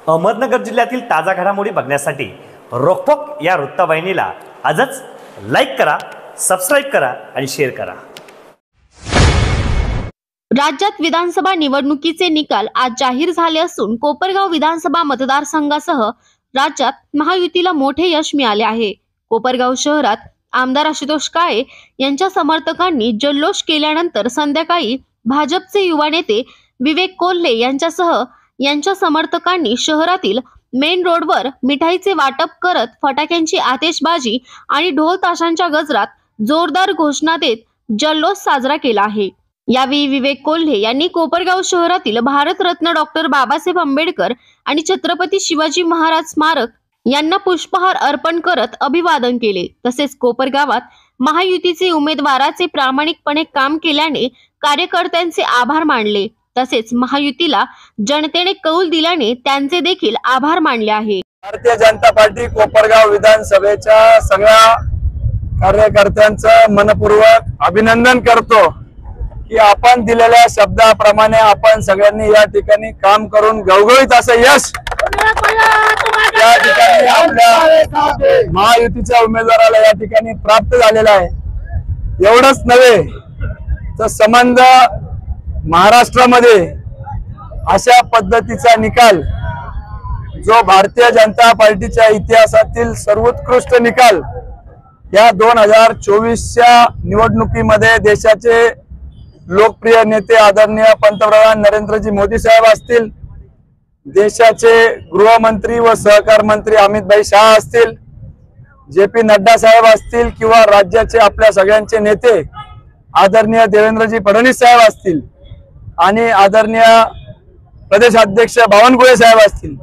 अहमदनगर जिल्ह्यातील ताजा घडामोडी बघण्यासाठी रोखोक या वृत्तवाहिनीला आजच लाईक करा, सबस्क्राइब करा आणि शेअर करा। राज्यात विधानसभा निवडणुकीचे निकाल आज जाहीर झाले असून कोपरगाव विधानसभा मतदारसंघासह राज्यात महायुतीला मोठे यश मिळाले आहे। कोपरगाव शहरात आमदार आशुतोष काळे यांच्या समर्थकांनी जल्लोष केल्यानंतर संध्याकाळी भाजपचे युवा नेते विवेक कोल्हे यांच्यासह यांच्या समर्थकांनी शहरातील मेन रोडवर मिठाईचे वाटप करत फटाक्यांची आतिषबाजी आणि ढोल ताशांच्या गजरात जोरदार घोषणा देत जल्लोष साजरा केला आहे। यावेळी विवेक कोल्हे यांनी कोपरगाव शहरातील भारतरत्न डॉक्टर बाबासाहेब आंबेडकर आणि छत्रपती शिवाजी महाराज स्मारक यांना पुष्पहार अर्पण करत अभिवादन केले। तसेच कोपरगावात महायुतीचे उमेदवाराचे प्रामाणिकपणे काम केल्याने कार्यकर्त्यांचे आभार मानले। तसेच महायुतीला जनतेने कौल दिल्याने त्यांचे देखील आभार मानले आहे। भारतीय जनता पार्टी कोपरगाव विधानसभेच्या सगळ्या कार्यकर्त्यांचं मनपूर्वक अभिनंदन करतो की आपण दिलेल्या शब्दाप्रमाणे आपण सगळ्यांनी या ठिकाणी काम करून गवगवीत असं यश या ठिकाणी आपल्या महायुतीच्या उमेदवाराला या ठिकाणी प्राप्त झालेला आहे। एवढंच नव्हे तर संबंध महाराष्ट्रामध्ये अशा पद्धतीचा निकाल जो भारतीय जनता पार्टीच्या इतिहासातील सर्वोत्कृष्ट निकाल या 2024च्या निवडणुकीमध्ये देशाचे लोकप्रिय नेते आदरणीय पंतप्रधान नरेंद्रजी मोदी साहेब असतील, देशाचे गृहमंत्री व सहकार मंत्री अमित भाई शाह असतील, JP नड्डा साहेब असतील किंवा राज्याचे आपल्या सगळ्यांचे नेते आदरणीय देवेंद्रजी फडणवीस साहेब असतील आणि आदरणीय प्रदेशाध्यक्ष बावनकुळे साहेब असतील,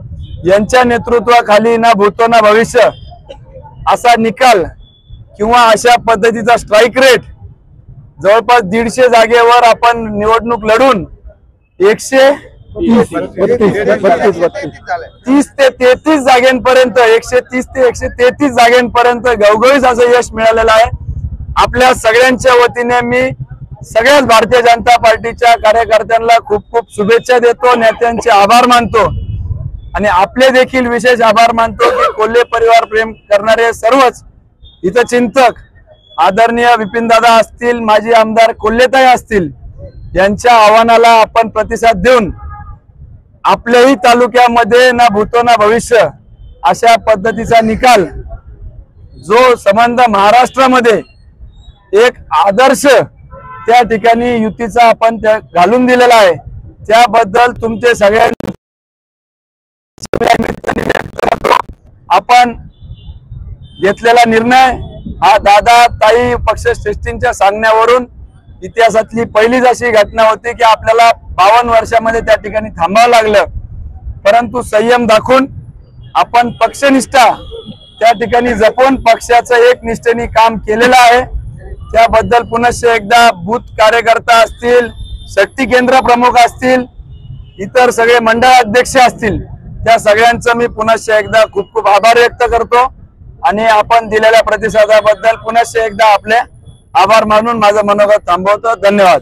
यांच्या नेतृत्वाखाली ना भूतो ना भविष्य असा निकाल किंवा अशा पद्धतीचा स्ट्राइक रेट जवळपास 150 जागेवर आपण निवडणूक लढून 130 ते 33 जागांपर्यंत 130 ते 133 जागांपर्यंत गवगवीत असं यश मिळालेलं आहे। आपल्या सगळ्यांच्या वतीने मी सगळ्याच भारतीय जनता पार्टीच्या कार्यकर्त्यांना खूप खूप शुभेच्छा देतो, नेत्यांचे आभार मानतो आणि आपले देखील विशेष आभार मानतो की कोल्हे परिवार प्रेम करणारे सर्वच हितचिंतक आदरणीय विपिनदादा असतील, माजी आमदार कोल्हेताई असतील, यांच्या आव्हानाला आपण प्रतिसाद देऊन आपल्याही तालुक्यामध्ये ना भूतो ना भविष्य अशा पद्धतीचा निकाल जो संबंध महाराष्ट्रामध्ये एक आदर्श त्या ठिकाणी युतीचा आपण घालून दिलेला आहे, त्याबद्दल तुमचे सगळ्यांनी आपण घेतलेला निर्णय हा दादा ताई पक्षश्रेष्ठींच्या सांगण्यावरून इतिहासातली पहिलीच अशी घटना होती की आपल्याला 52 वर्षामध्ये त्या ठिकाणी थांबावं लागलं, परंतु संयम दाखवून आपण पक्षनिष्ठा त्या ठिकाणी जपून पक्षाचं एक निष्ठेने काम केलेलं आहे। त्याबद्दल पुनश्च एकदा बूथ कार्यकर्ता असतील, शक्ती केंद्र प्रमुख असतील, इतर सगळे मंडळ अध्यक्ष असतील, त्या सगळ्यांचं मी पुनश्च एकदा खूप खूप आभार व्यक्त करतो आणि आपण दिलेल्या प्रतिसादाबद्दल पुनश्च एकदा आपले आभार मानून माझं मनोगत थांबवतो। धन्यवाद।